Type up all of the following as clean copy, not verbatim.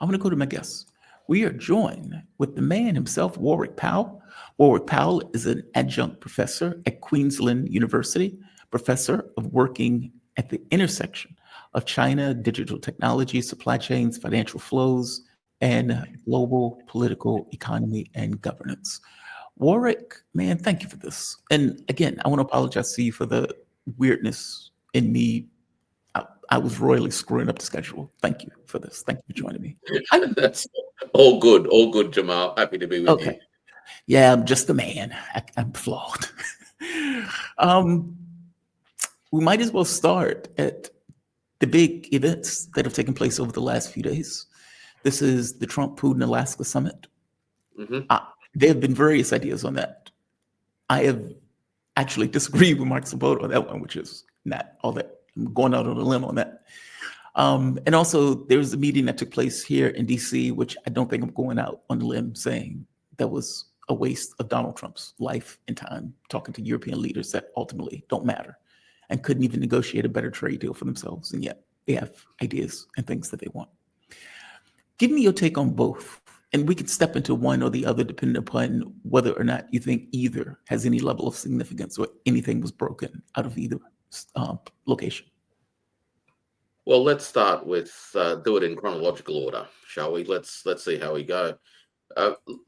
I'm going to go to my guests. We are joined with the man himself, Warwick Powell. Warwick Powell is an adjunct professor at Queensland University, professor of working at the intersection of China, digital technology, supply chains, financial flows, and global political economy and governance. Warwick, man, thank you for this. And again, I want to apologize to you for the weirdness in me. I was royally screwing up the schedule. Thank you for this. Thank you for joining me. That's all good, Jamal. Happy to be with you. Yeah, I'm just a man. I'm flawed. We might as well start at the big events that have taken place over the last few days. This is the Trump-Putin Alaska Summit. There have been various ideas on that. I have actually disagreed with Mark Sabota on that one, which is not all that. I'm going out on a limb on that. And also, there was a meeting that took place here in DC, which I don't think I'm going out on a limb saying that was a waste of Donald Trump's life and time talking to European leaders that ultimately don't matter and couldn't even negotiate a better trade deal for themselves. And yet they have ideas and things that they want. Give me your take on both. And we could step into one or the other depending upon whether or not you think either has any level of significance or anything was broken out of either location. Well, let's start with do it in chronological order, shall we? Let's see how we go.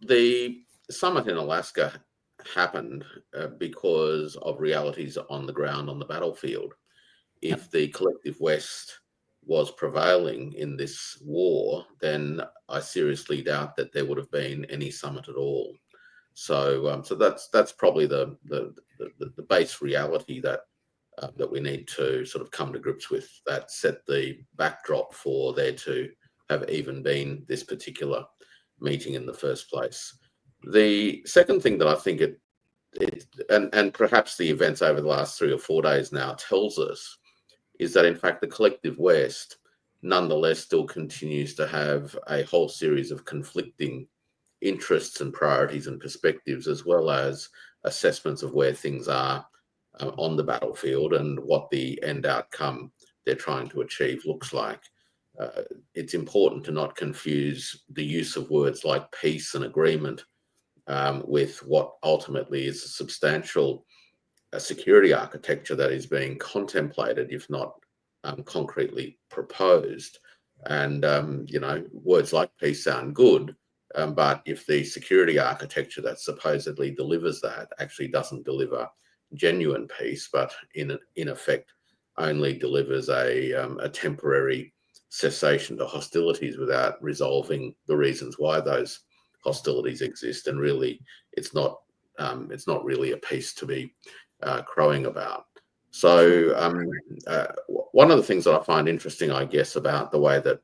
The summit in Alaska happened because of realities on the ground on the battlefield. If the collective West was prevailing in this war, then I seriously doubt that there would have been any summit at all. So that's probably the base reality that we need to sort of come to grips with, that set the backdrop for there to have even been this particular meeting in the first place. The second thing that I think and perhaps the events over the last 3 or 4 days now tells us is that in fact the collective West nonetheless still continues to have a whole series of conflicting interests and priorities and perspectives, as well as assessments of where things are on the battlefield and what the end outcome they're trying to achieve looks like. It's important to not confuse the use of words like peace and agreement with what ultimately is a substantial security architecture that is being contemplated, if not concretely proposed. And, words like peace sound good, but if the security architecture that supposedly delivers that actually doesn't deliver genuine peace, but in effect only delivers a temporary cessation to hostilities without resolving the reasons why those hostilities exist, and really it's not really a peace to be crowing about. So one of the things that I find interesting, I guess, about the way that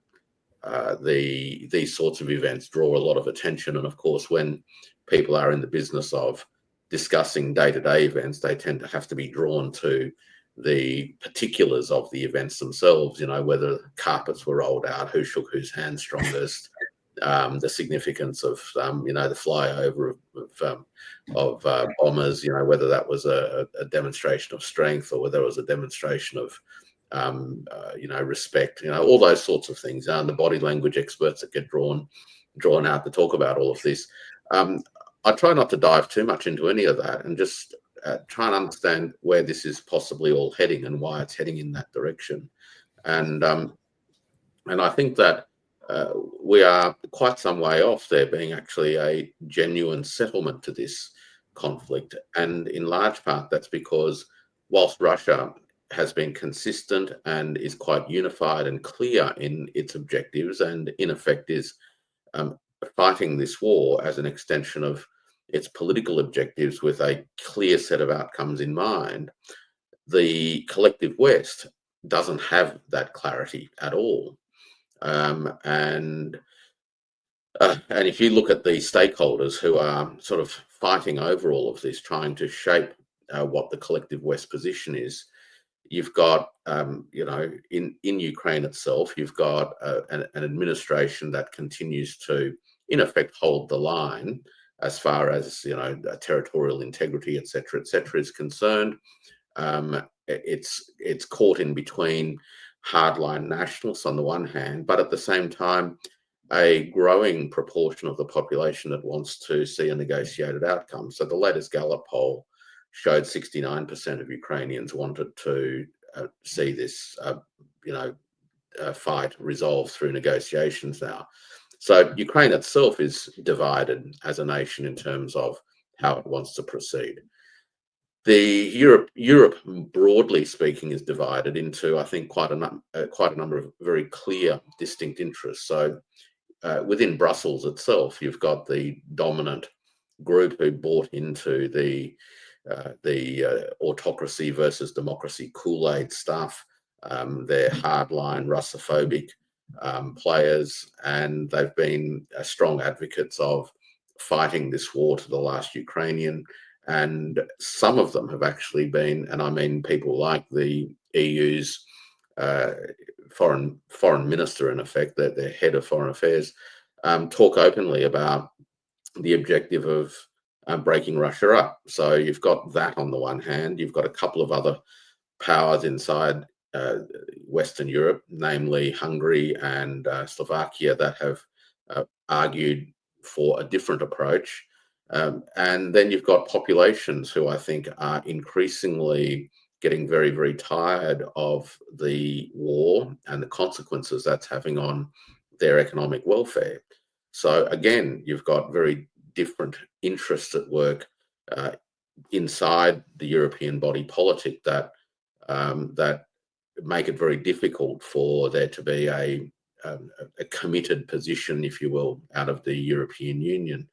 these sorts of events draw a lot of attention, and of course when people are in the business of discussing day-to-day events, they tend to have to be drawn to the particulars of the events themselves, whether carpets were rolled out, who shook whose hand strongest, the significance of the flyover of bombers, whether that was a demonstration of strength or whether it was a demonstration of respect, all those sorts of things, and the body language experts that get drawn out to talk about all of this. I try not to dive too much into any of that and just try and understand where this is possibly all heading and why it's heading in that direction. And I think that we are quite some way off there being actually a genuine settlement to this conflict. And in large part, that's because whilst Russia has been consistent and is quite unified and clear in its objectives, and in effect is fighting this war as an extension of its political objectives with a clear set of outcomes in mind, the collective West doesn't have that clarity at all. And if you look at the stakeholders who are sort of fighting over all of this, trying to shape what the collective West position is, you've got, in Ukraine itself, you've got an administration that continues to, in effect, hold the line as far as, territorial integrity, et cetera, is concerned. It's caught in between hardline nationalists on the one hand, but at the same time, a growing proportion of the population that wants to see a negotiated outcome. So the latest Gallup poll showed 69% of Ukrainians wanted to see this, fight resolved through negotiations now. So Ukraine itself is divided as a nation in terms of how it wants to proceed. Europe, broadly speaking, is divided into, I think, quite a number of very clear, distinct interests. So within Brussels itself, you've got the dominant group who bought into the autocracy versus democracy Kool-Aid stuff. They're hardline Russophobic players, and they've been strong advocates of fighting this war to the last Ukrainian. And some of them have actually been, and I mean people like the EU's foreign minister, in effect, their head of foreign affairs, talk openly about the objective of breaking Russia up. So you've got that on the one hand. You've got a couple of other powers inside Western Europe, namely Hungary and Slovakia, that have argued for a different approach. And then you've got populations who I think are increasingly getting very, very tired of the war and the consequences that's having on their economic welfare. So again, you've got very different interests at work inside the European body politic that make it very difficult for there to be a committed position, if you will, out of the European Union.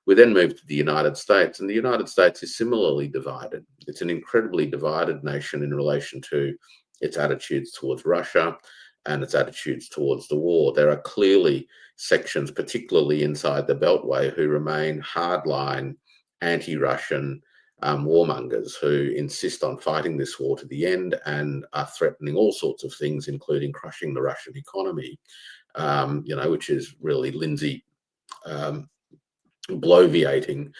We then move to the United States, and the United States is similarly divided. It's an incredibly divided nation in relation to its attitudes towards Russia and its attitudes towards the war. There are clearly sections, particularly inside the Beltway, who remain hardline anti-Russian warmongers who insist on fighting this war to the end and are threatening all sorts of things, including crushing the Russian economy, which is really Lindsay bloviating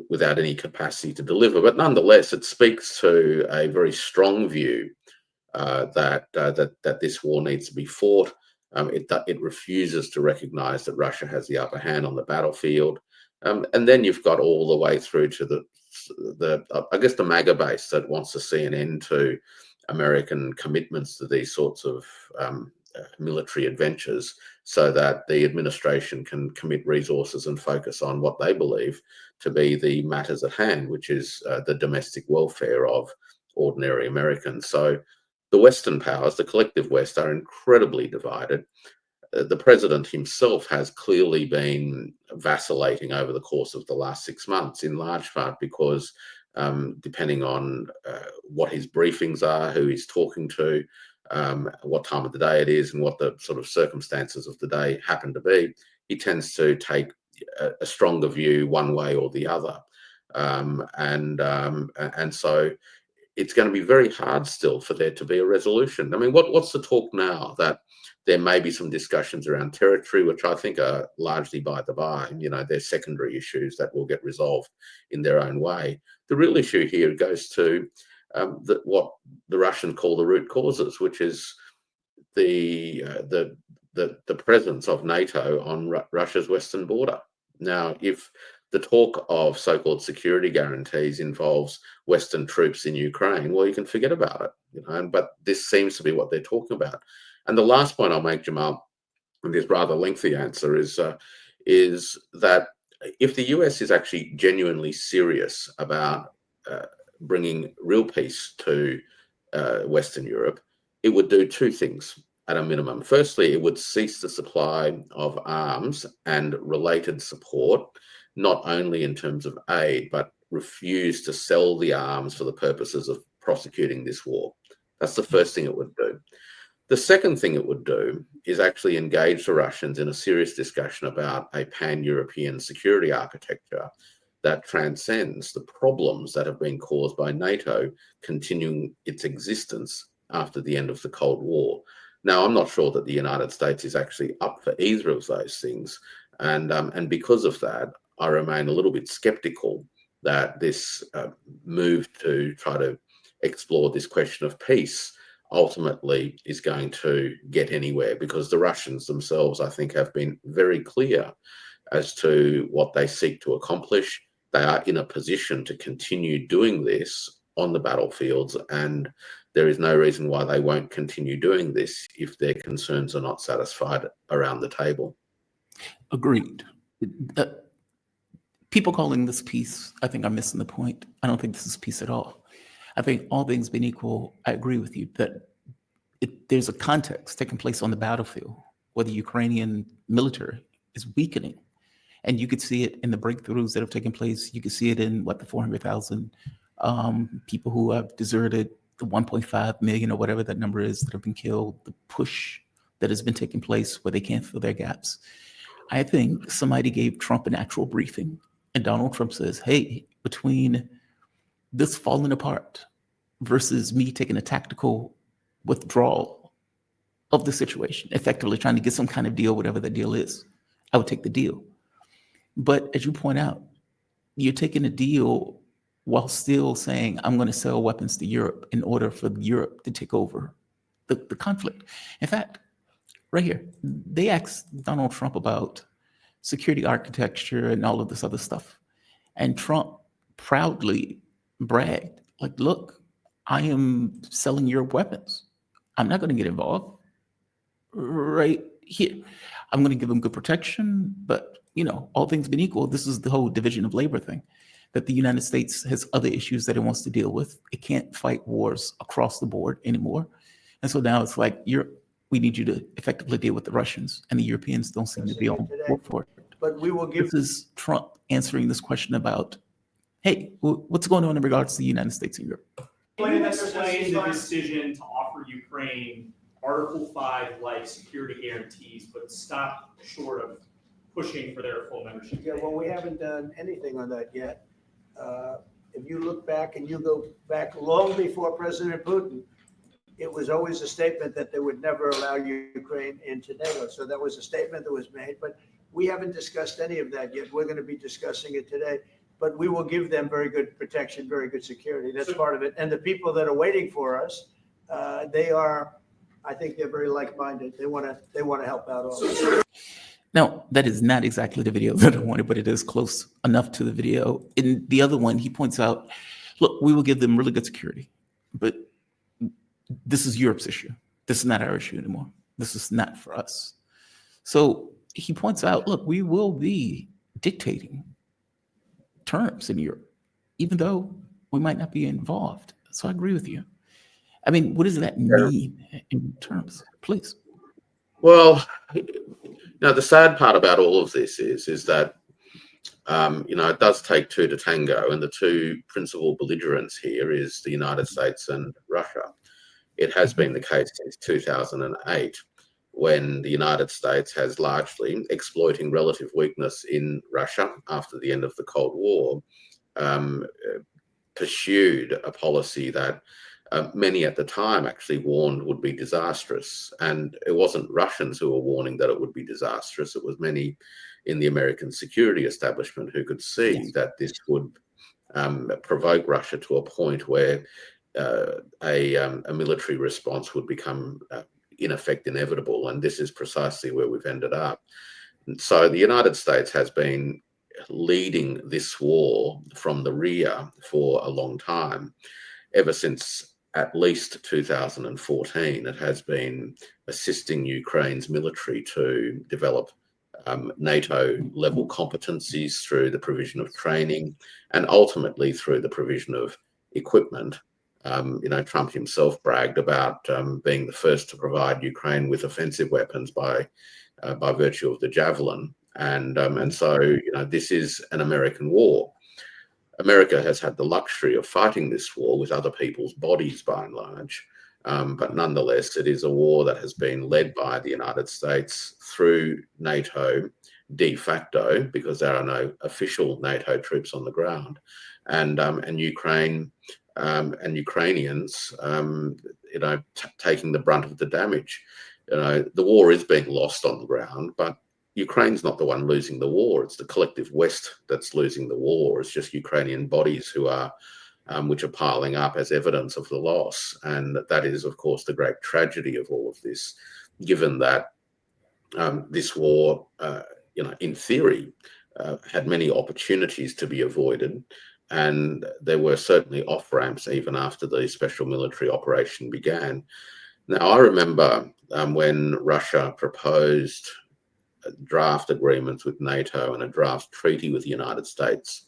without any capacity to deliver. But nonetheless, it speaks to a very strong view that this war needs to be fought. It refuses to recognize that Russia has the upper hand on the battlefield. And then you've got all the way through to the MAGA base that wants to see an end to American commitments to these sorts of military adventures, so that the administration can commit resources and focus on what they believe to be the matters at hand, which is the domestic welfare of ordinary Americans. So the Western powers, the collective West, are incredibly divided. The president himself has clearly been vacillating over the course of the last 6 months, in large part because depending on what his briefings are, who he's talking to, what time of the day it is, and what the sort of circumstances of the day happen to be, he tends to take a stronger view one way or the other. And so it's going to be very hard still for there to be a resolution. I mean, what's the talk now? That there may be some discussions around territory, which I think are largely by the by. They're secondary issues that will get resolved in their own way. The real issue here goes to what the Russians call the root causes, which is the presence of NATO on Russia's western border. Now, if the talk of so-called security guarantees involves Western troops in Ukraine, well, you can forget about it. But this seems to be what they're talking about. And the last point I'll make, Jamal, in this rather lengthy answer, is that if the US is actually genuinely serious about bringing real peace to Western Europe, it would do two things at a minimum. Firstly, it would cease the supply of arms and related support, not only in terms of aid, but refuse to sell the arms for the purposes of prosecuting this war. That's the first thing it would do. The second thing it would do is actually engage the Russians in a serious discussion about a pan-European security architecture that transcends the problems that have been caused by NATO continuing its existence after the end of the Cold War. Now, I'm not sure that the United States is actually up for either of those things. And because of that, I remain a little bit skeptical that this move to try to explore this question of peace ultimately is going to get anywhere, because the Russians themselves, I think, have been very clear as to what they seek to accomplish. They are in a position to continue doing this on the battlefields, and there is no reason why they won't continue doing this if their concerns are not satisfied around the table. Agreed. People calling this peace, I think, are missing the point. I don't think this is peace at all. I think all things being equal, I agree with you that there's a context taking place on the battlefield where the Ukrainian military is weakening. And you could see it in the breakthroughs that have taken place. You could see it in the 400,000 people who have deserted, the 1.5 million or whatever that number is that have been killed, the push that has been taking place where they can't fill their gaps. I think somebody gave Trump an actual briefing, and Donald Trump says, hey, between this falling apart versus me taking a tactical withdrawal of the situation, effectively trying to get some kind of deal, whatever the deal is, I would take the deal. But as you point out, you're taking a deal while still saying, I'm going to sell weapons to Europe in order for Europe to take over the conflict. In fact, right here, they asked Donald Trump about security architecture and all of this other stuff. And Trump proudly bragged, like, look, I am selling Europe weapons. I'm not going to get involved. Right here, I'm going to give them good protection, but all things being equal, this is the whole division of labor thing, that the United States has other issues that it wants to deal with. It can't fight wars across the board anymore. And so now it's like, we need you to effectively deal with the Russians, and the Europeans don't seem to be on board for it. But we will give. This is Trump answering this question about, hey, what's going on in regards to the United States and Europe? Can you explain the decision to offer Ukraine Article 5 like security guarantees, but stop short of pushing for their full membership? Yeah, well, we haven't done anything on that yet. If you look back and you go back long before President Putin, it was always a statement that they would never allow Ukraine into NATO. So that was a statement that was made, but we haven't discussed any of that yet. We're going to be discussing it today, but we will give them very good protection, very good security. That's part of it. And the people that are waiting for us, I think they're very like-minded. They want to help out also. Now, that is not exactly the video that I wanted, but it is close enough to the video. In the other one, he points out, look, we will give them really good security, but this is Europe's issue. This is not our issue anymore. This is not for us. So he points out, look, we will be dictating terms in Europe, even though we might not be involved. So I agree with you. I mean, what does that mean in terms? Please. Well, the sad part about all of this is that, it does take two to tango, and the two principal belligerents here is the United States and Russia. It has been the case since 2008, when the United States has largely, exploiting relative weakness in Russia after the end of the Cold War, pursued a policy that many at the time actually warned would be disastrous. And it wasn't Russians who were warning that it would be disastrous. It was many in the American security establishment who could see that this would provoke Russia to a point where a military response would become, in effect, inevitable. And this is precisely where we've ended up. And so the United States has been leading this war from the rear for a long time. Ever since at least 2014, it has been assisting Ukraine's military to develop NATO-level competencies through the provision of training and ultimately through the provision of equipment. Trump himself bragged about being the first to provide Ukraine with offensive weapons by virtue of the Javelin. And so, this is an American war. America has had the luxury of fighting this war with other people's bodies by and large. But nonetheless, it is a war that has been led by the United States through NATO de facto, because there are no official NATO troops on the ground, and Ukraine and Ukrainians, taking the brunt of the damage. The war is being lost on the ground, but Ukraine's not the one losing the war. It's the collective West that's losing the war. It's just Ukrainian bodies who are which are piling up as evidence of the loss. And that is, of course, the great tragedy of all of this, given that this war, in theory, had many opportunities to be avoided. And there were certainly off-ramps even after the special military operation began. Now, I remember when Russia proposed draft agreements with NATO and a draft treaty with the United States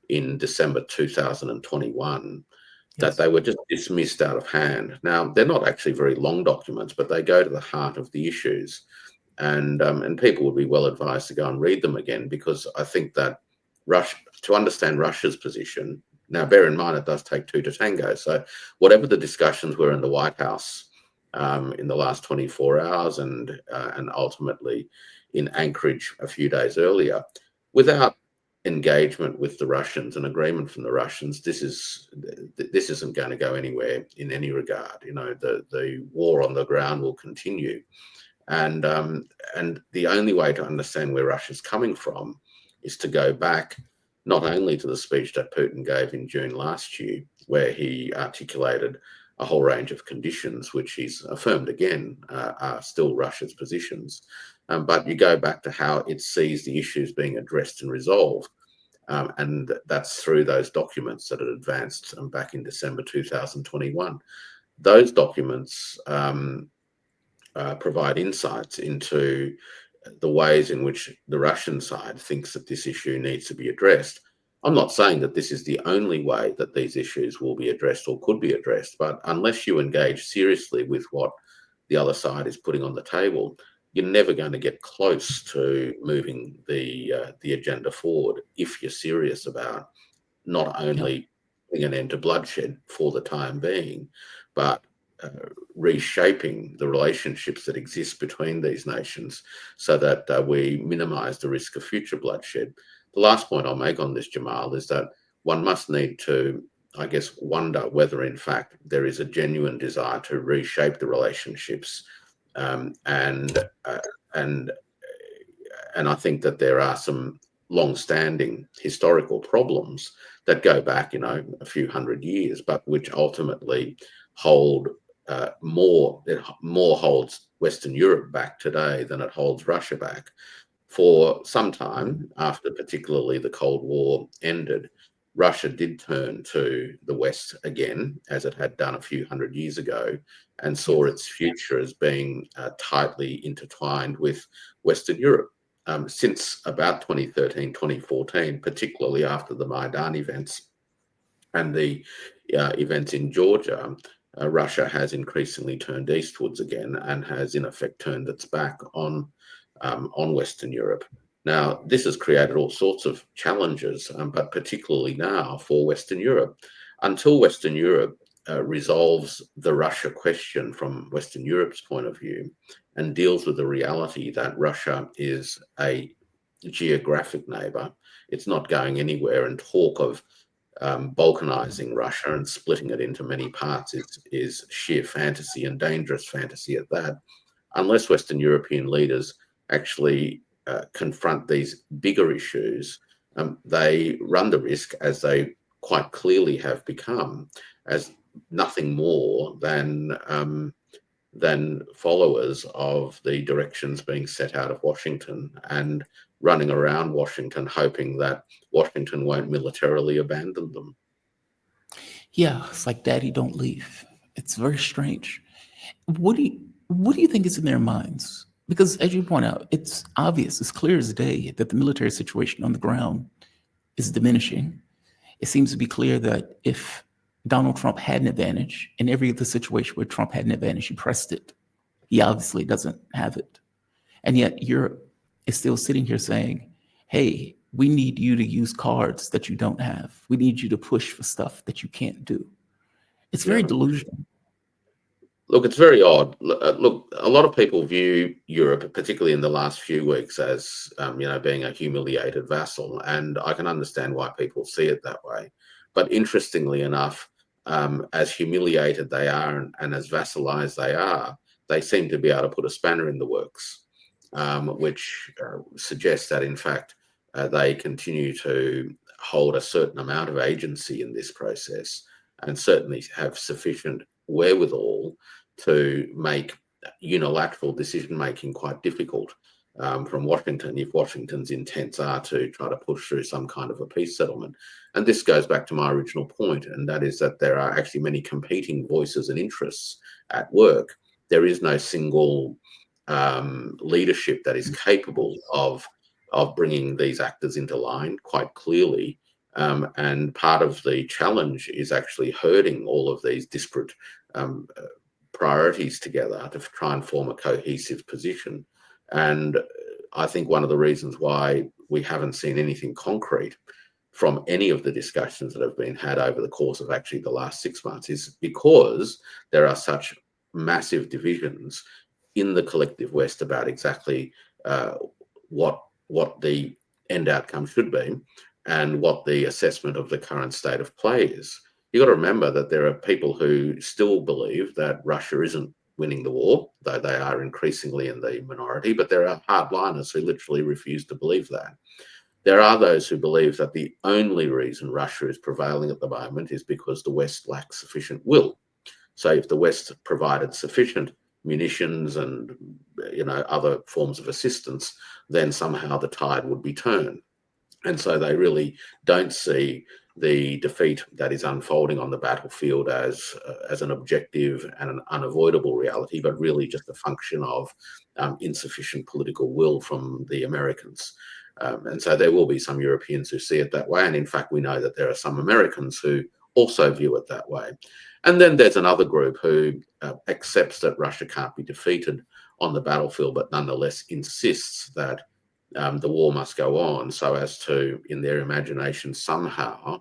in December 2021, that they were just dismissed out of hand. Now, they're not actually very long documents, but they go to the heart of the issues. And people would be well advised to go and read them again, because I think that to understand Russia's position, now bear in mind it does take two to tango. So whatever the discussions were in the White House in the last 24 hours and ultimately in Anchorage a few days earlier, without engagement with the Russians, an agreement from the Russians, this isn't going to go anywhere in any regard. The war on the ground will continue. And the only way to understand where Russia's coming from is to go back not only to the speech that Putin gave in June last year, where he articulated a whole range of conditions, which he's affirmed again are still Russia's positions, but you go back to how it sees the issues being addressed and resolved. And that's through those documents that it advanced back in December 2021. Those documents provide insights into the ways in which the Russian side thinks that this issue needs to be addressed. I'm not saying that this is the only way that these issues will be addressed or could be addressed, but unless you engage seriously with what the other side is putting on the table, you're never going to get close to moving the agenda forward if you're serious about not only putting an end to bloodshed for the time being, but reshaping the relationships that exist between these nations so that we minimize the risk of future bloodshed. The last point I'll make on this, Jamal, is that one must need to, I guess, wonder whether in fact there is a genuine desire to reshape the relationships. And I think that there are some long-standing historical problems that go back, a few hundred years, but which ultimately hold more holds Western Europe back today than it holds Russia back. For some time, after particularly the Cold War ended, Russia did turn to the West again, as it had done a few hundred years ago, and saw its future as being tightly intertwined with Western Europe. Since about 2013, 2014, particularly after the Maidan events and the events in Georgia, Russia has increasingly turned eastwards again and has in effect turned its back on Western Europe. Now, this has created all sorts of challenges, but particularly now for Western Europe. Until Western Europe resolves the Russia question from Western Europe's point of view and deals with the reality that Russia is a geographic neighbor, it's not going anywhere, and talk of balkanizing Russia and splitting it into many parts is sheer fantasy, and dangerous fantasy at that, unless Western European leaders actually confront these bigger issues. They run the risk, as they quite clearly have become, as nothing more than followers of the directions being set out of Washington and running around Washington, hoping that Washington won't militarily abandon them. Yeah, it's like daddy don't leave. It's very strange. What do you think is in their minds? Because as you point out, it's obvious, it's clear as day that the military situation on the ground is diminishing. It seems to be clear that if Donald Trump had an advantage, in every other situation where Trump had an advantage, he pressed it. He obviously doesn't have it. And yet Europe is still sitting here saying, hey, we need you to use cards that you don't have. We need you to push for stuff that you can't do. It's very delusional. Look, it's very odd. Look, a lot of people view Europe, particularly in the last few weeks, as being a humiliated vassal, and I can understand why people see it that way. But interestingly enough, as humiliated they are and as vassalized they are, they seem to be able to put a spanner in the works, which suggests that in fact they continue to hold a certain amount of agency in this process, and certainly have sufficient wherewithal to make unilateral decision making quite difficult from Washington, if Washington's intents are to try to push through some kind of a peace settlement. And this goes back to my original point, and that is that there are actually many competing voices and interests at work. There is no single leadership that is capable of bringing these actors into line quite clearly. And part of the challenge is actually herding all of these disparate priorities together to try and form a cohesive position. And I think one of the reasons why we haven't seen anything concrete from any of the discussions that have been had over the course of actually the last 6 months is because there are such massive divisions in the collective West about exactly what the end outcome should be and what the assessment of the current state of play is. You've got to remember that there are people who still believe that Russia isn't winning the war, though they are increasingly in the minority, but there are hardliners who literally refuse to believe that. There are those who believe that the only reason Russia is prevailing at the moment is because the West lacks sufficient will. So if the West provided sufficient munitions and other forms of assistance, then somehow the tide would be turned. And so they really don't see the defeat that is unfolding on the battlefield as an objective and an unavoidable reality, but really just a function of insufficient political will from the Americans. And so there will be some Europeans who see it that way. And in fact, we know that there are some Americans who also view it that way. And then there's another group who accepts that Russia can't be defeated on the battlefield, but nonetheless insists that the war must go on so as to, in their imagination, somehow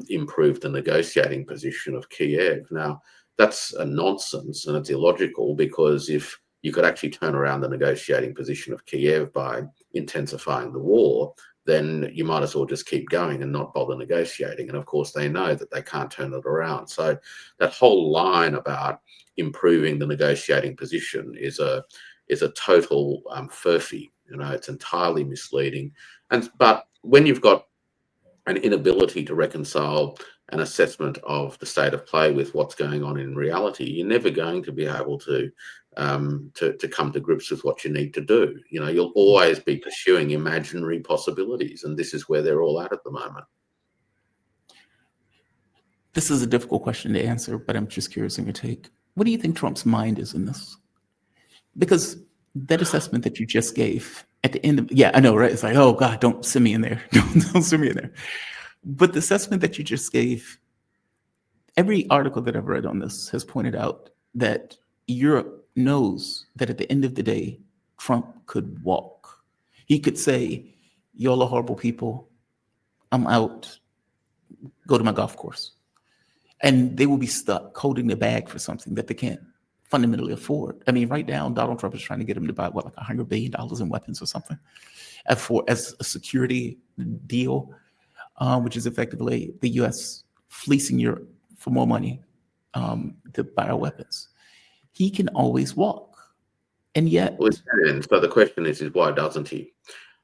improve the negotiating position of Kiev. Now, that's a nonsense and it's illogical, because if you could actually turn around the negotiating position of Kiev by intensifying the war, then you might as well just keep going and not bother negotiating. And of course, they know that they can't turn it around. So that whole line about improving the negotiating position is a total furphy. It's entirely misleading. But when you've got an inability to reconcile an assessment of the state of play with what's going on in reality, you're never going to be able to come to grips with what you need to do. You'll always be pursuing imaginary possibilities, and this is where they're all at the moment. This is a difficult question to answer, but I'm just curious in your take. What do you think Trump's mind is in this? Because that assessment that you just gave at the end of, I know, right? It's like, oh God, don't send me in there. Don't send me in there. But the assessment that you just gave, every article that I've read on this has pointed out that Europe knows that at the end of the day, Trump could walk. He could say, y'all are horrible people. I'm out. Go to my golf course. And they will be stuck holding the bag for something that they can't fundamentally afford. I mean, right now, Donald Trump is trying to get him to buy, like $100 billion in weapons or something as a security deal, which is effectively the U.S. fleecing Europe for more money to buy our weapons. He can always walk. And yet... So the question is why doesn't he?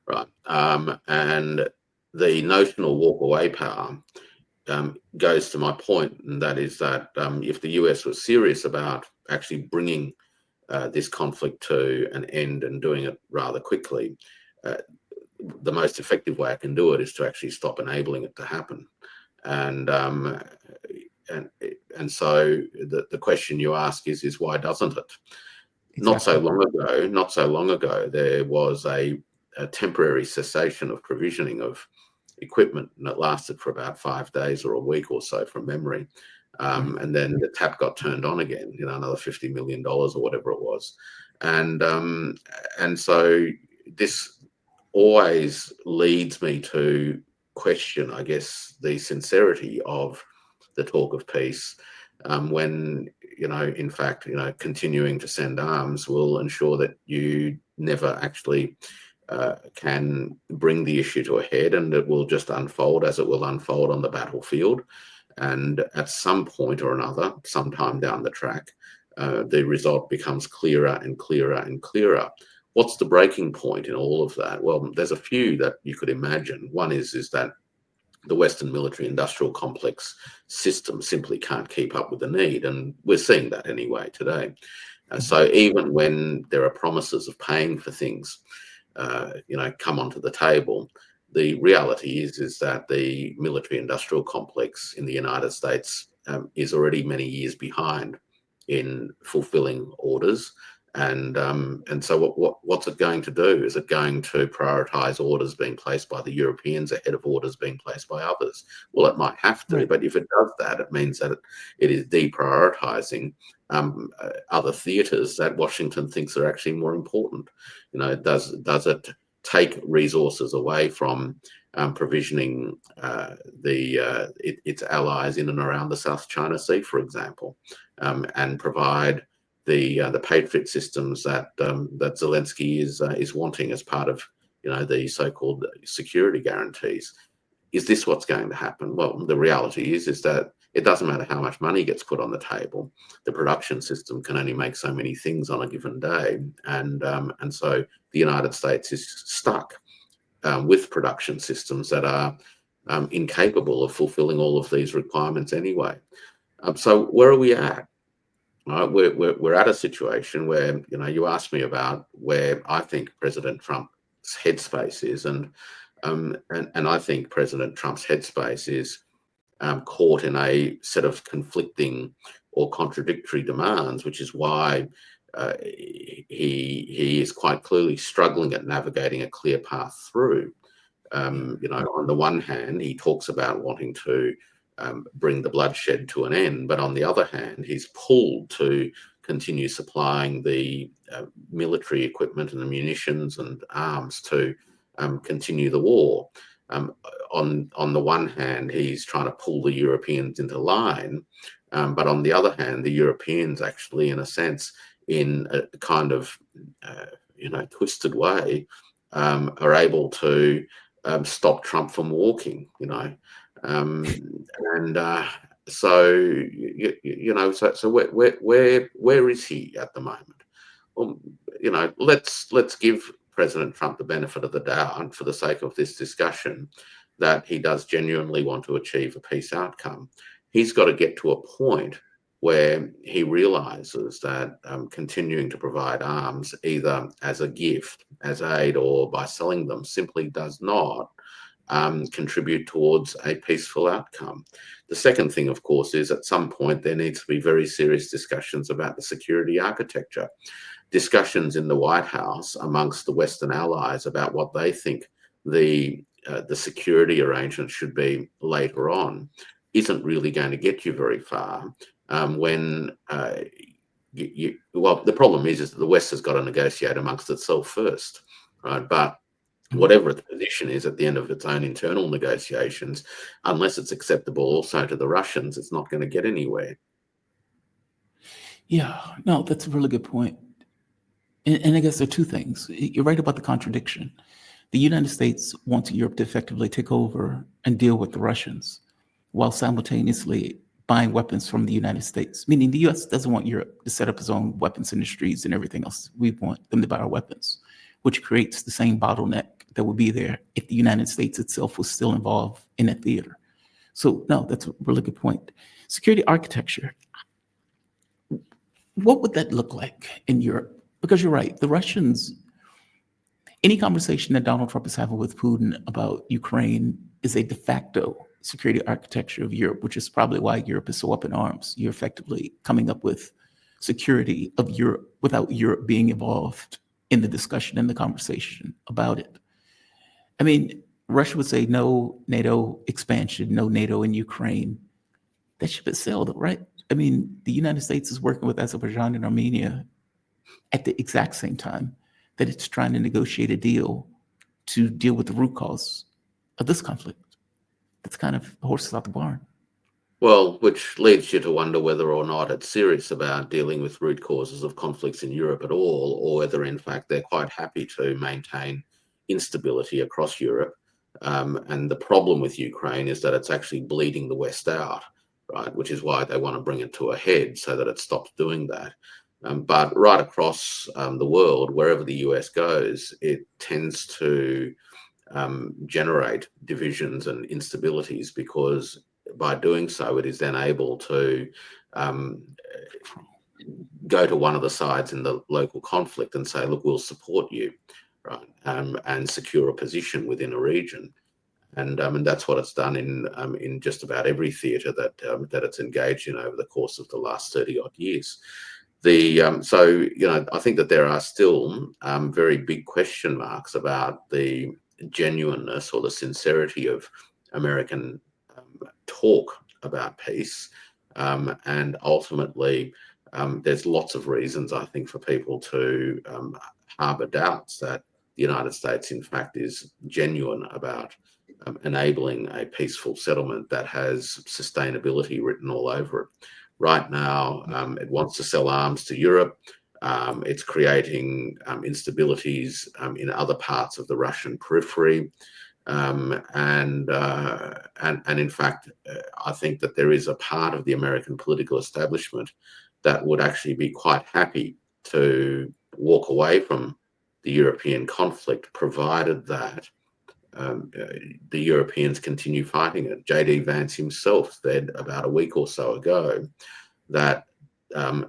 Right. And the notional walk-away power goes to my point, and that is that if the US was serious about actually bringing this conflict to an end and doing it rather quickly, the most effective way I can do it is to actually stop enabling it to happen. And so the question you ask is why doesn't it? Exactly. Not so long ago, there was a temporary cessation of provisioning of equipment, and it lasted for about 5 days or a week or so from memory. And then the tap got turned on again, another $50 million or whatever it was. And so this always leads me to question, I guess, the sincerity of the talk of peace, when, in fact, continuing to send arms will ensure that you never actually can bring the issue to a head, and it will just unfold as it will unfold on the battlefield. And at some point or another, sometime down the track, the result becomes clearer and clearer and clearer. What's the breaking point in all of that? Well, there's a few that you could imagine. One is that the Western military-industrial complex system simply can't keep up with the need, and we're seeing that anyway today. So even when there are promises of paying for things, come onto the table, the reality is that the military-industrial complex in the United States is already many years behind in fulfilling orders. And so what's it going to do? Is it going to prioritize orders being placed by the Europeans ahead of orders being placed by others? Well, it might have to, but if it does that, it means that it is deprioritizing other theaters that Washington thinks are actually more important. Does it take resources away from provisioning its allies in and around the South China Sea, for example, and provide the Patriot systems that Zelensky is wanting as part of the so-called security guarantees? Is this what's going to happen? Well, the reality is that it doesn't matter how much money gets put on the table. The production system can only make so many things on a given day, and so the United States is stuck with production systems that are incapable of fulfilling all of these requirements anyway. So where are we at? We're at a situation where you asked me about where I think President Trump's headspace is, and I think President Trump's headspace is caught in a set of conflicting or contradictory demands, which is why he is quite clearly struggling at navigating a clear path through. On the one hand, he talks about wanting to bring the bloodshed to an end, but on the other hand, he's pulled to continue supplying the military equipment and the munitions and arms to continue the war. On the one hand, he's trying to pull the Europeans into line, but on the other hand, the Europeans actually, in a sense, in a kind of twisted way, are able to stop Trump from walking. So where is he at the moment? Well, let's give President Trump the benefit of the doubt, for the sake of this discussion, that he does genuinely want to achieve a peace outcome. He's got to get to a point where he realizes that continuing to provide arms, either as a gift, as aid, or by selling them, simply does not contribute towards a peaceful outcome. The second thing, of course, is at some point there needs to be very serious discussions about the security architecture. Discussions in the White House amongst the Western allies about what they think the security arrangement should be later on isn't really going to get you very far. The problem is that the West has got to negotiate amongst itself first, right? But whatever its position is at the end of its own internal negotiations, unless it's acceptable also to the Russians, it's not going to get anywhere. Yeah, no, that's a really good point. And I guess there are two things. You're right about the contradiction. The United States wants Europe to effectively take over and deal with the Russians while simultaneously buying weapons from the United States, meaning the U.S. doesn't want Europe to set up its own weapons industries and everything else. We want them to buy our weapons, which creates the same bottleneck that would be there if the United States itself was still involved in that theater. So, no, that's a really good point. Security architecture. What would that look like in Europe? Because you're right, the Russians, any conversation that Donald Trump is having with Putin about Ukraine is a de facto security architecture of Europe, which is probably why Europe is so up in arms. You're effectively coming up with security of Europe without Europe being involved in the discussion and the conversation about it. I mean, Russia would say no NATO expansion, no NATO in Ukraine. That ship has sailed, right? I mean, the United States is working with Azerbaijan and Armenia at the exact same time that it's trying to negotiate a deal to deal with the root cause of this conflict. That's kind of horses out the barn. Well, which leads you to wonder whether or not it's serious about dealing with root causes of conflicts in Europe at all, or whether in fact they're quite happy to maintain instability across Europe. And the problem with Ukraine is that it's actually bleeding the West out, right? Which is why they want to bring it to a head so that it stops doing that. But right across the world, wherever the US goes, it tends to generate divisions and instabilities, because by doing so, it is then able to go to one of the sides in the local conflict and say, look, we'll support you, right, and secure a position within a region. And that's what it's done in just about every theatre that it's engaged in over the course of the last 30-odd years. So, you know, I think that there are still very big question marks about the genuineness or the sincerity of American talk about peace. And ultimately, there's lots of reasons, I think, for people to harbour doubts that the United States, in fact, is genuine about enabling a peaceful settlement that has sustainability written all over it. Right now, it wants to sell arms to Europe. It's creating instabilities in other parts of the Russian periphery. And in fact, I think that there is a part of the American political establishment that would actually be quite happy to walk away from the European conflict, provided that the Europeans continue fighting it. J.D. Vance himself said about a week or so ago that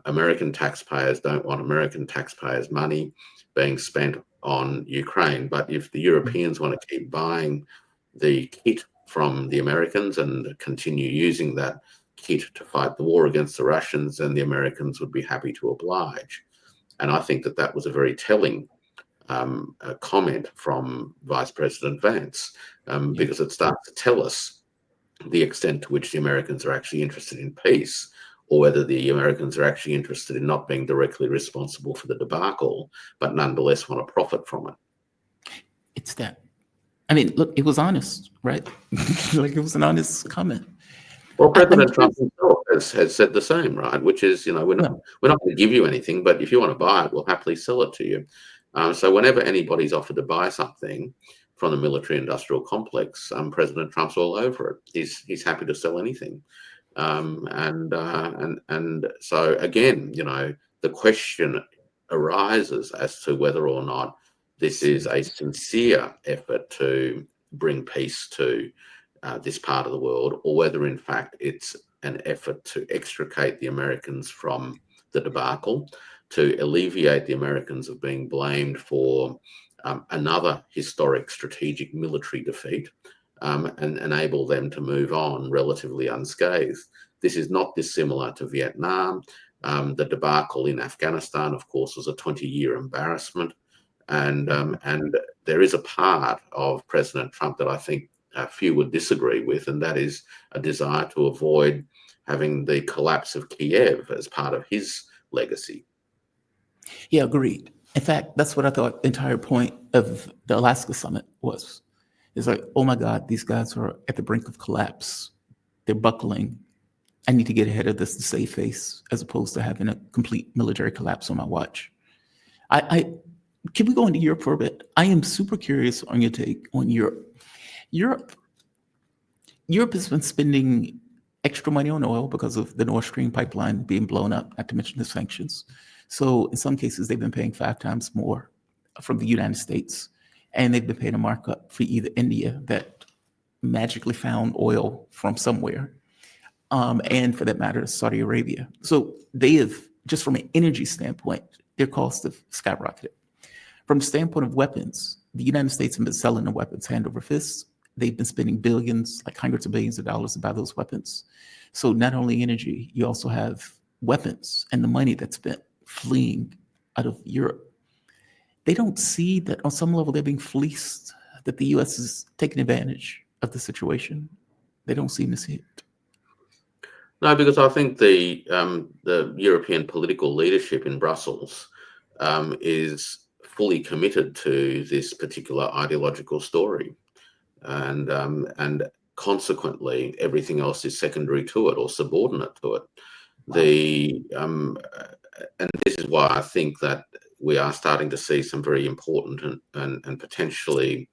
American taxpayers don't want American taxpayers' money being spent on Ukraine. But if the Europeans want to keep buying the kit from the Americans and continue using that kit to fight the war against the Russians, then the Americans would be happy to oblige. And I think that that was a very telling comment from Vice President Vance, because it starts to tell us the extent to which the Americans are actually interested in peace, or whether the Americans are actually interested in not being directly responsible for the debacle, but nonetheless want to profit from it. It's that. I mean, look, it was honest, right? Like, it was an honest comment. Well, President Trump himself has said the same, right? Which is, you know, we're not going to give you anything, but if you want to buy it, we'll happily sell it to you. So whenever anybody's offered to buy something from the military-industrial complex, President Trump's all over it. He's happy to sell anything. And so again, you know, the question arises as to whether or not this is a sincere effort to bring peace to this part of the world, or whether in fact it's an effort to extricate the Americans from the debacle, to alleviate the Americans of being blamed for another historic strategic military defeat, and enable them to move on relatively unscathed. This is not dissimilar to Vietnam. The debacle in Afghanistan, of course, was a 20-year embarrassment. And there is a part of President Trump that I think few would disagree with, and that is a desire to avoid having the collapse of Kiev as part of his legacy. Yeah, agreed. In fact, that's what I thought the entire point of the Alaska summit was. It's like, oh my God, these guys are at the brink of collapse. They're buckling. I need to get ahead of this to save face, as opposed to having a complete military collapse on my watch. Can we go into Europe for a bit? I am super curious on your take on Europe. Europe has been spending extra money on oil because of the Nord Stream pipeline being blown up, not to mention the sanctions. So in some cases, they've been paying 5 times more from the United States, and they've been paying a markup for either India, that magically found oil from somewhere, and for that matter, Saudi Arabia. So they have, just from an energy standpoint, their costs have skyrocketed. From the standpoint of weapons, the United States have been selling the weapons hand over fist. They've been spending billions, like hundreds of billions of dollars to buy those weapons. So not only energy, you also have weapons and the money that's spent fleeing out of Europe. They don't see that on some level they're being fleeced, that the U.S. is taking advantage of the situation. They don't seem to see it. No, because I think the European political leadership in Brussels is fully committed to this particular ideological story, and consequently everything else is secondary to it or subordinate to it. And this is why I think that we are starting to see some very important and potentially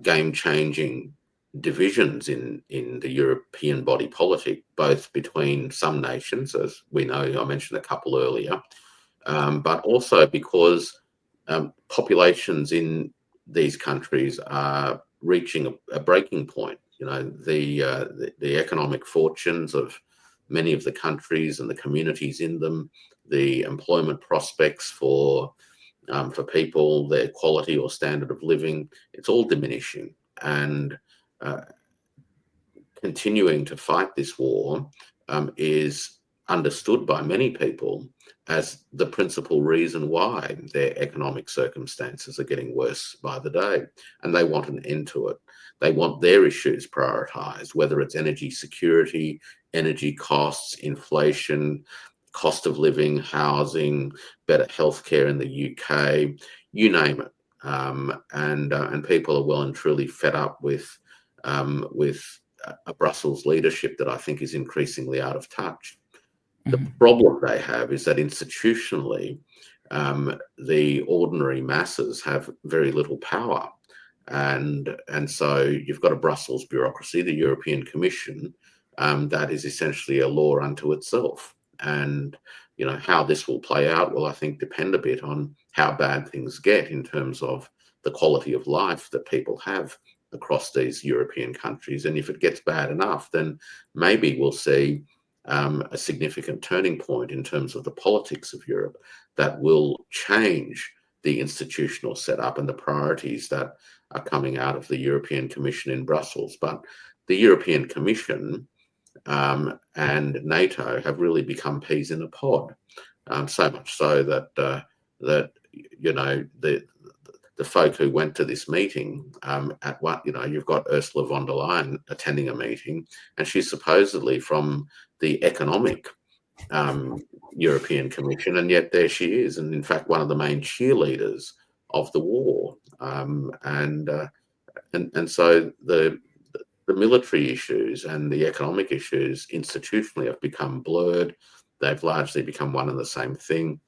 game-changing divisions in the European body politic, both between some nations, as we know, I mentioned a couple earlier, but also because populations in these countries are reaching a breaking point. The economic fortunes of many of the countries and the communities in them, the employment prospects for people, their quality or standard of living, it's all diminishing. And continuing to fight this war is understood by many people as the principal reason why their economic circumstances are getting worse by the day. And they want an end to it. They want their issues prioritized, whether it's energy security, energy costs, inflation, cost of living, housing, better healthcare in the UK, you name it. And people are well and truly fed up with a Brussels leadership that I think is increasingly out of touch. The problem they have is that institutionally, the ordinary masses have very little power. And so you've got a Brussels bureaucracy, the European Commission, that is essentially a law unto itself. And, how this will play out will, I think, depend a bit on how bad things get in terms of the quality of life that people have across these European countries. And if it gets bad enough, then maybe we'll see a significant turning point in terms of the politics of Europe that will change the institutional setup and the priorities that are coming out of the European Commission in Brussels. But the European Commission and NATO have really become peas in a pod, so much so that the folk who went to this meeting you've got Ursula von der Leyen attending a meeting, and she's supposedly from the economic European Commission, and yet there she is, and in fact one of the main cheerleaders of the war. And so the military issues and the economic issues institutionally have become blurred. They've largely become one and the same thing.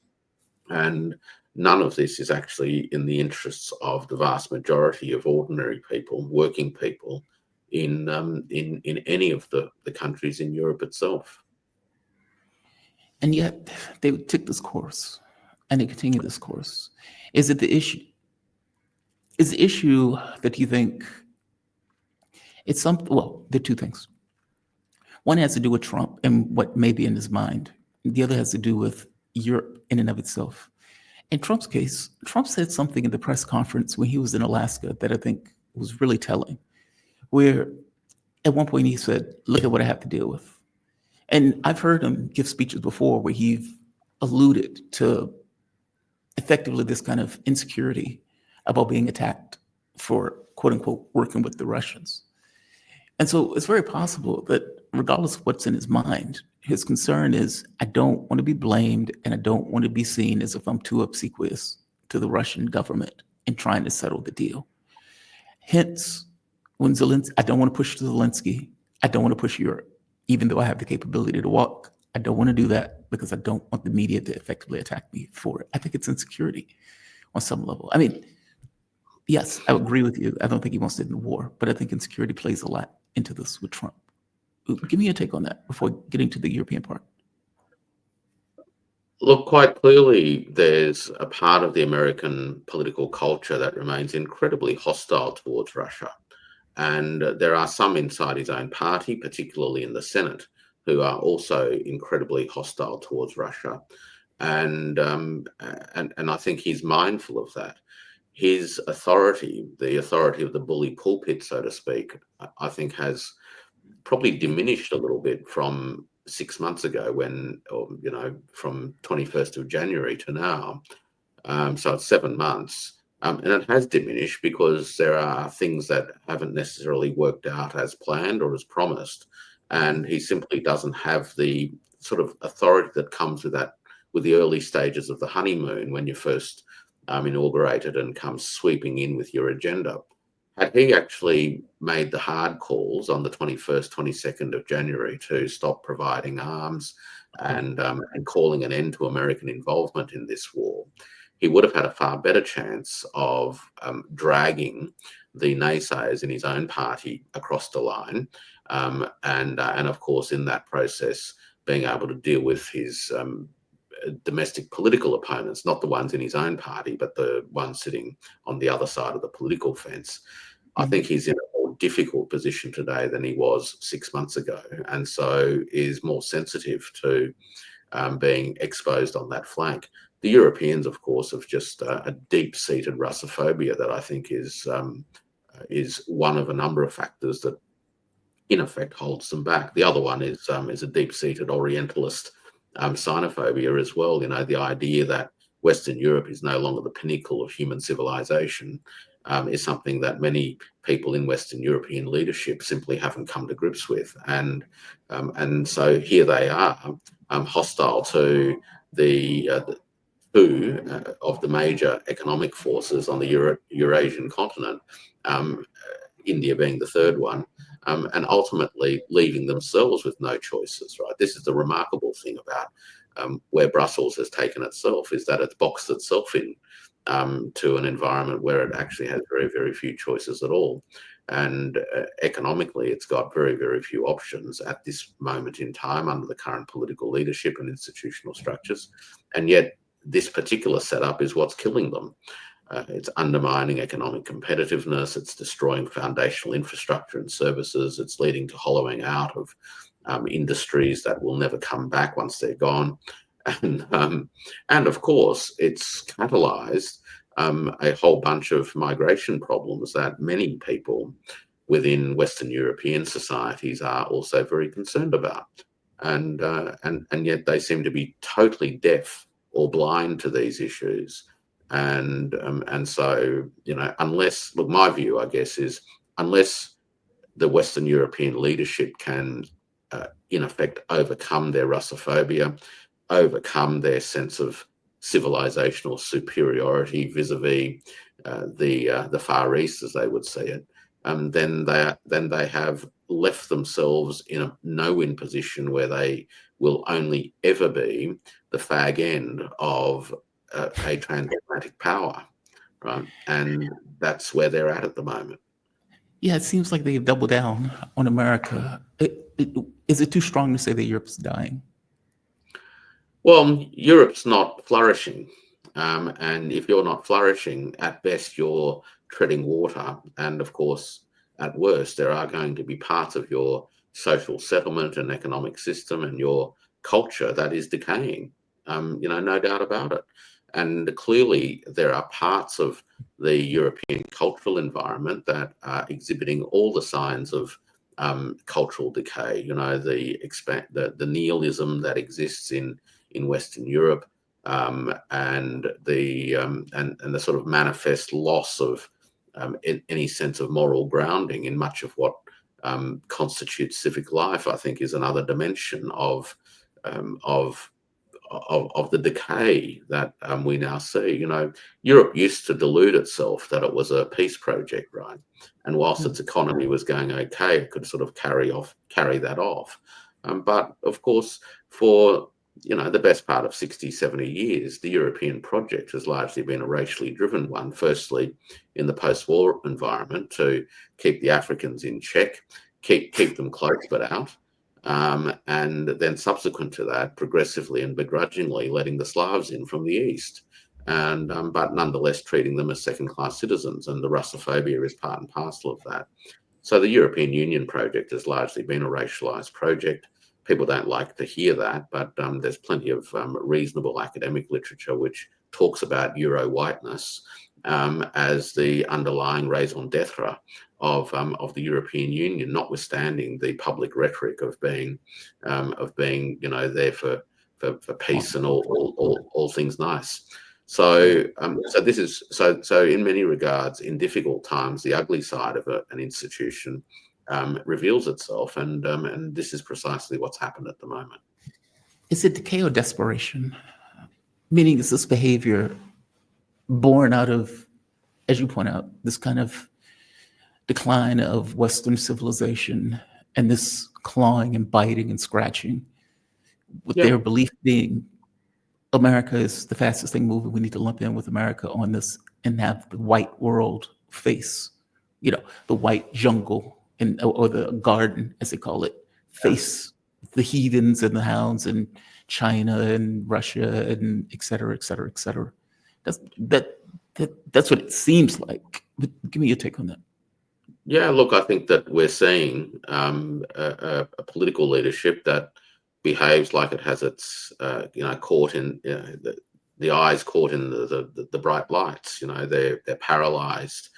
And none of this is actually in the interests of the vast majority of ordinary people, working people in any of the countries in Europe itself. And yet they took this course and they continue this course. Is it the issue? Is the issue that you think it's something? Well, there are two things. One has to do with Trump and what may be in his mind. The other has to do with Europe in and of itself. In Trump's case, Trump said something in the press conference when he was in Alaska that I think was really telling, where at one point he said, "Look at what I have to deal with." And I've heard him give speeches before where he's alluded to effectively this kind of insecurity about being attacked for, quote unquote, working with the Russians. And so it's very possible that regardless of what's in his mind, his concern is, I don't want to be blamed and I don't want to be seen as if I'm too obsequious to the Russian government in trying to settle the deal. Hence, when Zelensky, I don't want to push Zelensky, I don't want to push Europe, even though I have the capability to walk. I don't want to do that because I don't want the media to effectively attack me for it. I think it's insecurity on some level. I mean, yes, I agree with you. I don't think he wants to end the war, but I think insecurity plays a lot into this with Trump. Give me a take on that before getting to the European part. Look, quite clearly, there's a part of the American political culture that remains incredibly hostile towards Russia. And there are some inside his own party, particularly in the Senate, who are also incredibly hostile towards Russia. And I think he's mindful of that. His authority, the authority of the bully pulpit, so to speak, I think has probably diminished a little bit from 6 months ago when, from 21st of January to now. So it's 7 months. And it has diminished because there are things that haven't necessarily worked out as planned or as promised. And he simply doesn't have the sort of authority that comes with that, with the early stages of the honeymoon when you first inaugurated and come sweeping in with your agenda. Had he actually made the hard calls on the 21st, 22nd of January to stop providing arms and calling an end to American involvement in this war, he would have had a far better chance of dragging the naysayers in his own party across the line, and of course in that process being able to deal with his domestic political opponents, not the ones in his own party, but the ones sitting on the other side of the political fence. I think he's in a more difficult position today than he was 6 months ago, and so is more sensitive to being exposed on that flank. The Europeans, of course, have just a deep-seated Russophobia that I think is one of a number of factors that, in effect, holds them back. The other one is a deep-seated Orientalist xenophobia as well. You know, the idea that Western Europe is no longer the pinnacle of human civilization is something that many people in Western European leadership simply haven't come to grips with, and so here they are, hostile to the two of the major economic forces on the Eurasian continent, India being the third one, and ultimately leaving themselves with no choices, right? This is the remarkable thing about where Brussels has taken itself, is that it's boxed itself in to an environment where it actually has very, very few choices at all. And economically, it's got very, very few options at this moment in time under the current political leadership and institutional structures. And yet this particular setup is what's killing them. It's undermining economic competitiveness. It's destroying foundational infrastructure and services. It's leading to hollowing out of industries that will never come back once they're gone. And of course, it's catalyzed a whole bunch of migration problems that many people within Western European societies are also very concerned about. And yet they seem to be totally deaf or blind to these issues. And so, you know, unless, look, my view, I guess, is unless the Western European leadership can, in effect, overcome their Russophobia, overcome their sense of civilizational superiority vis-a-vis the Far East, as they would see it, then they have left themselves in a no-win position where they will only ever be the fag end of a transatlantic power, right? And that's where they're at the moment. Yeah, it seems like they've doubled down on America. Is it too strong to say that Europe's dying? Well, Europe's not flourishing. And if you're not flourishing, at best, you're treading water. And of course, at worst, there are going to be parts of your social settlement and economic system and your culture that is decaying. No doubt about it. And clearly, there are parts of the European cultural environment that are exhibiting all the signs of cultural decay. You know, the nihilism that exists in Western Europe, and the sort of manifest loss of any sense of moral grounding in much of what constitutes civic life, I think, is another dimension of the decay that we now see. You know, Europe used to delude itself that it was a peace project, right? And whilst its economy was going okay, it could sort of carry that off. But of course, for the best part of 60, 70 years, the European project has largely been a racially driven one, firstly in the post-war environment to keep the Africans in check, keep them close but out, and then subsequent to that, progressively and begrudgingly letting the Slavs in from the east, and but nonetheless treating them as second-class citizens, and the Russophobia is part and parcel of that. So the European Union project has largely been a racialized project. People don't like to hear that, but there's plenty of reasonable academic literature which talks about Euro-whiteness as the underlying raison d'etre of the European Union, notwithstanding the public rhetoric of being there for peace and all things nice. So this is so in many regards, in difficult times, the ugly side of an institution reveals itself, and this is precisely what's happened at the moment. Is it decay or desperation? Meaning, is this behavior born out of, as you point out, this kind of decline of Western civilization and this clawing and biting and scratching, with their belief being America is the fastest thing moving, we need to lump in with America on this and have the white world face, the white jungle, or the garden, as they call it, face the heathens and the hounds and China and Russia and et cetera, et cetera, et cetera. That's what it seems like. But give me your take on that. Yeah, look, I think that we're seeing a political leadership that behaves like it has its, caught in the eyes caught in the bright lights. They're paralyzed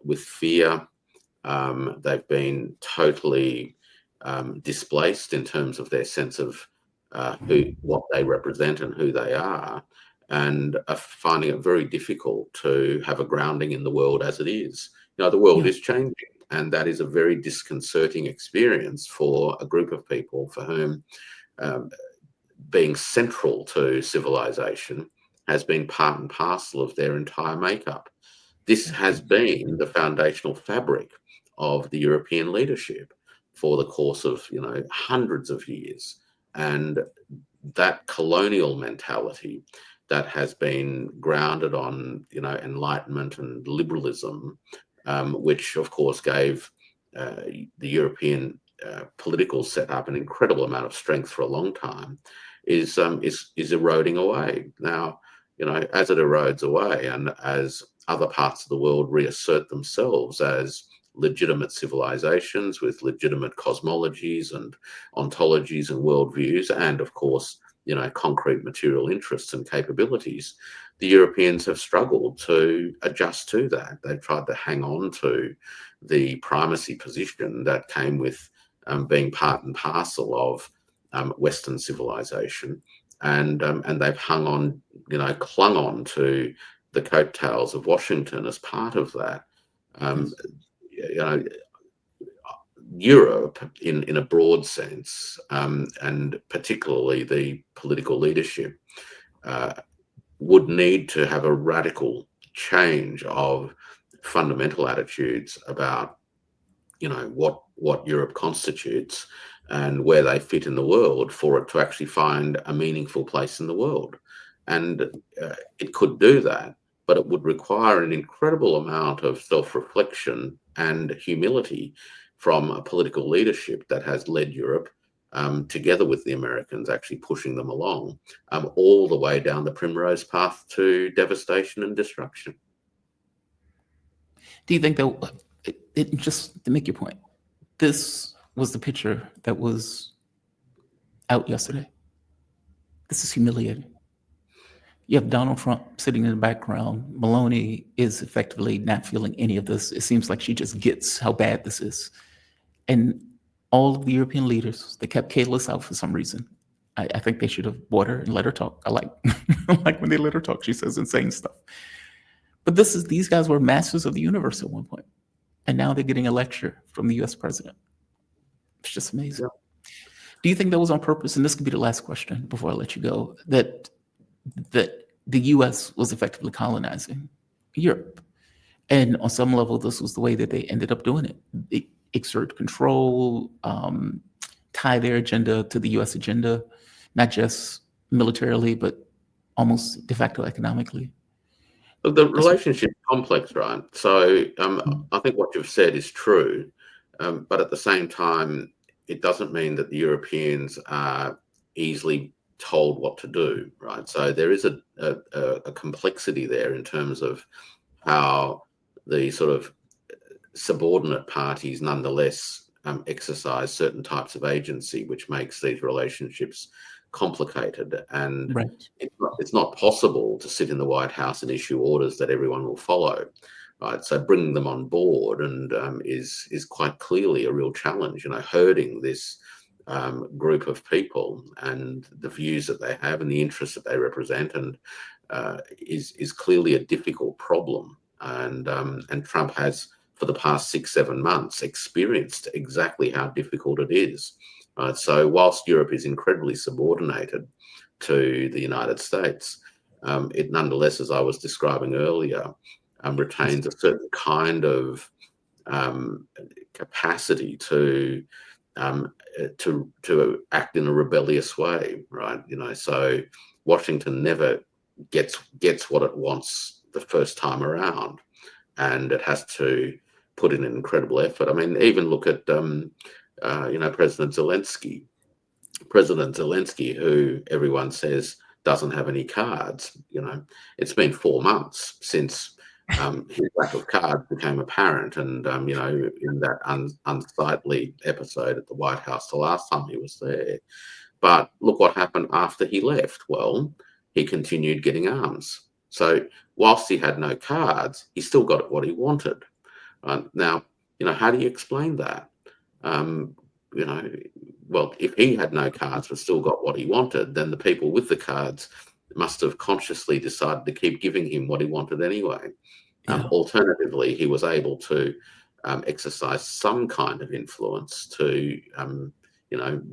with fear. They've been totally displaced in terms of their sense of what they represent and who they are, and are finding it very difficult to have a grounding in the world as it is. The world is changing, and that is a very disconcerting experience for a group of people for whom being central to civilization has been part and parcel of their entire makeup. This has been the foundational fabric of the European leadership for the course of hundreds of years, and that colonial mentality that has been grounded on enlightenment and liberalism, which of course gave the European political setup an incredible amount of strength for a long time, is eroding away. Now, as it erodes away, and as other parts of the world reassert themselves as legitimate civilizations with legitimate cosmologies and ontologies and worldviews, and of course, concrete material interests and capabilities, the Europeans have struggled to adjust to that. They've tried to hang on to the primacy position that came with being part and parcel of Western civilization, and they've clung on to the coattails of Washington as part of that. Europe, in a broad sense, and particularly the political leadership, would need to have a radical change of fundamental attitudes about, what Europe constitutes and where they fit in the world for it to actually find a meaningful place in the world. And it could do that, but it would require an incredible amount of self-reflection and humility from a political leadership that has led Europe, together with the Americans, actually pushing them along all the way down the primrose path to devastation and destruction. Do you think that, just to make your point, this was the picture that was out yesterday? This is humiliating. You have Donald Trump sitting in the background. Meloni is effectively not feeling any of this. It seems like she just gets how bad this is. And all of the European leaders, they kept Kayla's out for some reason. I think they should have bought her and let her talk. I like when they let her talk. She says insane stuff. But these guys were masters of the universe at one point. And now they're getting a lecture from the US president. It's just amazing. Yeah. Do you think that was on purpose? And this could be the last question before I let you go, that the US was effectively colonizing Europe. And on some level, this was the way that they ended up doing it. They exert control, tie their agenda to the US agenda, not just militarily, but almost de facto economically. Look, the relationship is complex, right? So I think what you've said is true, but at the same time, it doesn't mean that the Europeans are easily told what to do, right? So there is a complexity there in terms of how the sort of subordinate parties nonetheless exercise certain types of agency, which makes these relationships complicated. And it's not possible to sit in the White House and issue orders that everyone will follow, right? So bringing them on board and is quite clearly a real challenge. Herding this group of people and the views that they have and the interests that they represent, and is clearly a difficult problem. And Trump has, for the past 6-7 months, experienced exactly how difficult it is. So whilst Europe is incredibly subordinated to the United States, it nonetheless, as I was describing earlier, retains a certain kind of capacity to act in a rebellious way, right? So Washington never gets what it wants the first time around, and it has to put in an incredible effort. I mean, even look at President Zelensky, who everyone says doesn't have any cards. It's been 4 months since his lack of cards became apparent, and in that unsightly episode at the White House the last time he was there. But look what happened after he left. Well, he continued getting arms. So whilst he had no cards, he still got what he wanted. Now, how do you explain that? Well, if he had no cards but still got what he wanted, then the people with the cards must have consciously decided to keep giving him what he wanted anyway. Yeah. Alternatively, he was able to exercise some kind of influence to,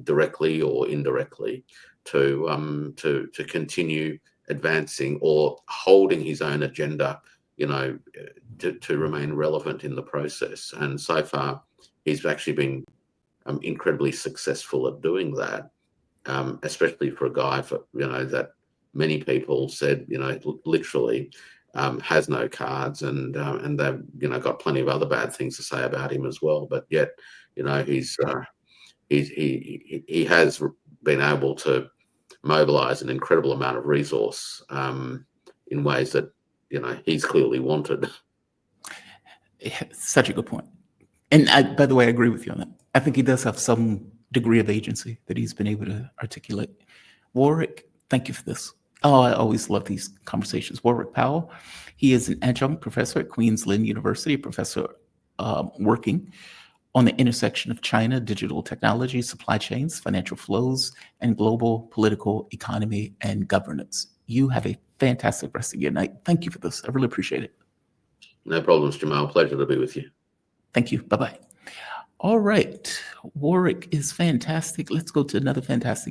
directly or indirectly, to continue advancing or holding his own agenda, to remain relevant in the process. And so far, he's actually been incredibly successful at doing that, especially for a guy that many people said, literally has no cards, and they've got plenty of other bad things to say about him as well. But yet, he has been able to mobilize an incredible amount of resource in ways that he's clearly wanted. Such a good point. And by the way, I agree with you on that. I think he does have some degree of agency that he's been able to articulate. Warwick, thank you for this. Oh, I always love these conversations. Warwick Powell, he is an adjunct professor at Queensland University, a professor working on the intersection of China, digital technology, supply chains, financial flows, and global political economy and governance. You have a fantastic rest of your night. Thank you for this. I really appreciate it. No problems, Jamal. Pleasure to be with you. Thank you. Bye-bye. All right. Warwick is fantastic. Let's go to another fantastic